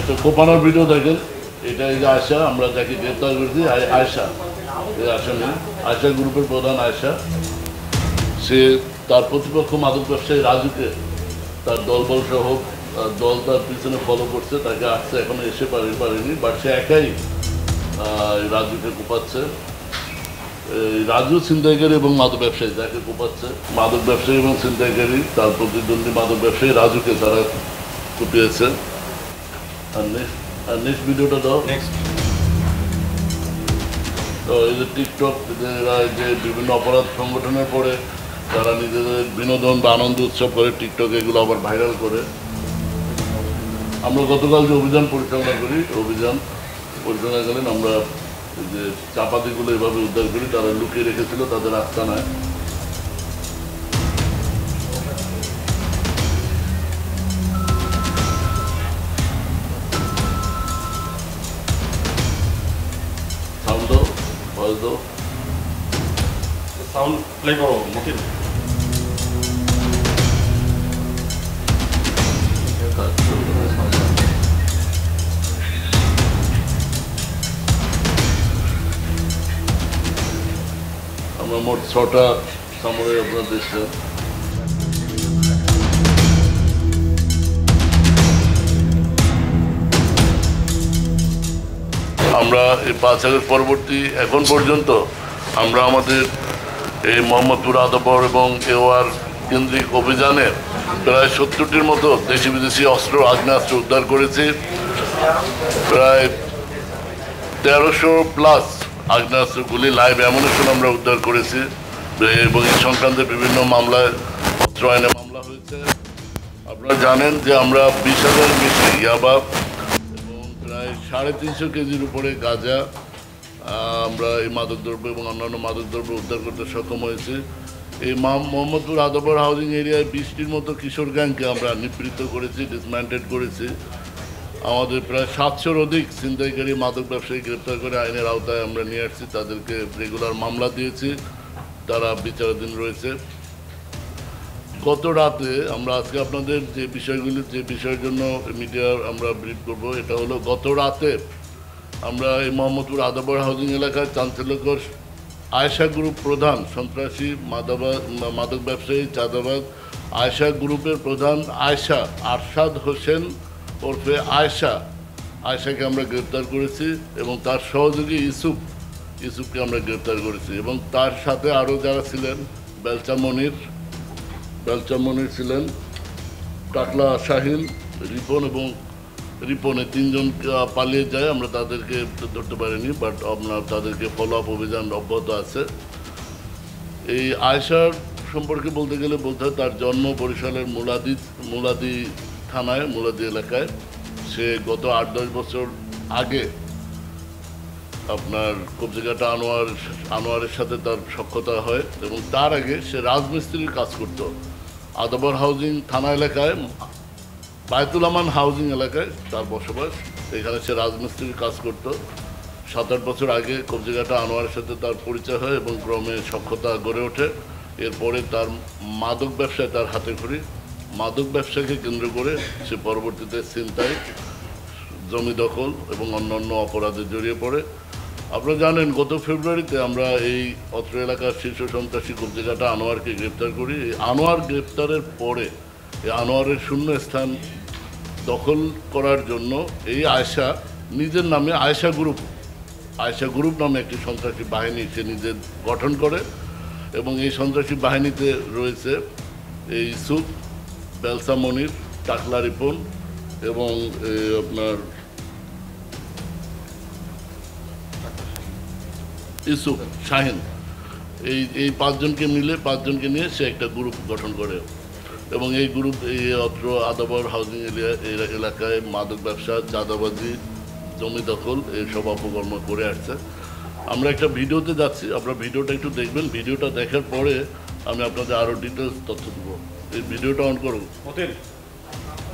একটা কোপানোর ভিডিও দেখেন, এটা এই যে আয়শা, আমরা যাকে গ্রেপ্তার করেছি আয়শা, এই আসামি আয়শা গ্রুপের প্রধান আয়শা। সে তার প্রতিপক্ষ মাদক ব্যবসায়ী রাজুকে তার দলবল সহ দল তার পিছনে ফলো করছে, তাকে আসতে এখনো এসে পারেনি, বাট সে একাই রাজুকে কোপাচ্ছে। রাজু ছিনতাইকারী এবং মাদক ব্যবসায়ী যাকে কোপাচ্ছে, মাদক ব্যবসায়ী এবং ছিনতাইকারী তার প্রতিদ্বন্দ্বী মাদক ব্যবসায়ী রাজুকে তারা কুপিয়েছে। আর নেক্সট ভিডিওটা দাও। তো এই যে টিকটক যে বিভিন্ন অপরাধ সংগঠনের পরে তারা নিজেদের বিনোদন বা আনন্দ উৎসব করে টিকটক, এগুলো আবার ভাইরাল করে। আমরা গতকাল যে অভিযান পরিচালনা করি, অভিযান পরিচালনাকালীন আমরা এই যে চাপাতিগুলো এভাবে উদ্ধার করি, তারা লুকিয়ে রেখেছিল তাদের আস্তানায়। সাউন্ড দাও, ভয়েস দাও, সাউন্ড প্লে করো মতিন। আমরা মোট 6টা সামগ্রী আপনার দেখছেন। আমরা এই 5 আগস্ট পরবর্তী এখন পর্যন্ত আমরা আমাদের এই মোহাম্মদপুর আদবর এবং এওয়ার কেন্দ্রিক অভিযানে প্রায় 70টির মতো দেশি বিদেশি অস্ত্র, আগ্নেয়াস্ত্র উদ্ধার করেছি। প্রায় 1300+ আগ্নেয়াস্ত্রগুলি লাইভ অ্যামুনিশন আমরা উদ্ধার করেছি এবং এই সংক্রান্তে বিভিন্ন মামলায় অস্ত্র আইনে মামলা হয়েছে। আপনারা জানেন যে আমরা 20,000 বেশি ইয়াবা এবং প্রায় 350 কেজির উপরে গাঁজা আমরা এই মাদকদ্রব্য এবং অন্যান্য মাদকদ্রব্য উদ্ধার করতে সক্ষম হয়েছি। এই মোহাম্মদপুর আদবর হাউজিং এরিয়ায় 20টির মতো কিশোর গ্যাংকে আমরা নিবৃত্ত করেছি, ডিসম্যান্টেড করেছি। আমাদের প্রায় 700-র অধিক ছিনতাইকারী মাদক ব্যবসায়ী গ্রেপ্তার করে আইনের আওতায় আমরা নিয়ে আসছি, তাদেরকে রেগুলার মামলা দিয়েছি, তারা বিচারাধীন রয়েছে। গত রাতে আমরা আজকে আপনাদের যে বিষয়ের জন্য মিডিয়ার আমরা ব্রিফ করব, এটা হলো গত রাতে আমরা এই মোহাম্মদপুর আদবর হাউজিং এলাকায় চাঞ্চল্যকর আয়শা গ্রুপ প্রধান সন্ত্রাসী মাদক ব্যবসায়ী চাঁদাবাজ আয়শা গ্রুপের প্রধান আয়শা আরশাদ হোসেন ওরফে আয়শাকে আমরা গ্রেপ্তার করেছি এবং তার সহযোগী ইউসুফকে আমরা গ্রেপ্তার করেছি এবং তার সাথে আরও যারা ছিলেন, বেলচা মনির ছিলেন, টাকলা শাহিন, রিপনে 3জন পালিয়ে যায়, আমরা তাদেরকে ধরতে পারিনি, বাট আপনার তাদেরকে ফলো আপ অভিযান অব্যাহত আছে। এই আয়শার সম্পর্কে বলতে হয় তার জন্ম বরিশালের মুলাদি থানায়, মুলাদি এলাকায়। সে গত 8-10 বছর আগে আপনার কবজিঘাটা আনোয়ারের সাথে তার সখ্যতা হয় এবং তার আগে সে রাজমিস্ত্রির কাজ করত আদবর হাউজিং থানা এলাকায়, বায়তুল আমান হাউজিং এলাকায় তার বসবাস। এখানে সে রাজমিস্ত্রির কাজ করত। 7-8 বছর আগে কবজিঘাটা আনোয়ারের সাথে তার পরিচয় হয় এবং ক্রমে সখ্যতা গড়ে ওঠে। এরপরে তার মাদক ব্যবসায় তার হাতে খড়ি, মাদক ব্যবসাকে কেন্দ্র করে সে পরবর্তীতে ছিনতাই, জমি দখল এবং অন্যান্য অপরাধে জড়িয়ে পড়ে। আপনারা জানেন গত ফেব্রুয়ারিতে আমরা এই অত্র এলাকার শীর্ষ সন্ত্রাসী কবজিঘাটা আনোয়ারকে গ্রেপ্তার করি। এই আনোয়ার গ্রেপ্তারের পরে এই আনোয়ারের শূন্য স্থান দখল করার জন্য এই আয়শা নিজের নামে আয়শা গ্রুপ নামে একটি সন্ত্রাসী বাহিনী সে নিজে গঠন করে এবং এই সন্ত্রাসী বাহিনীতে রয়েছে এই ইউসুফ, বেলসা মনির, টাকলা রিপন এবং আপনার ইউসুফ শাহিন। এই 5জনকে নিয়ে সে একটা গ্রুপ গঠন করে এবং এই গ্রুপ এই অত্র আদবর হাউজিং এলাকায় মাদক ব্যবসা, চাঁদাবাজি, জমি দখল এইসব অপকর্ম করে আসছে। আমরা একটা ভিডিওতে যাচ্ছি, আপনারা ভিডিওটা একটু দেখবেন। ভিডিওটা দেখার পরে আমি আপনাদের আরও ডিটেলস তথ্য দেবো। এই ভিডিওটা অন করুন।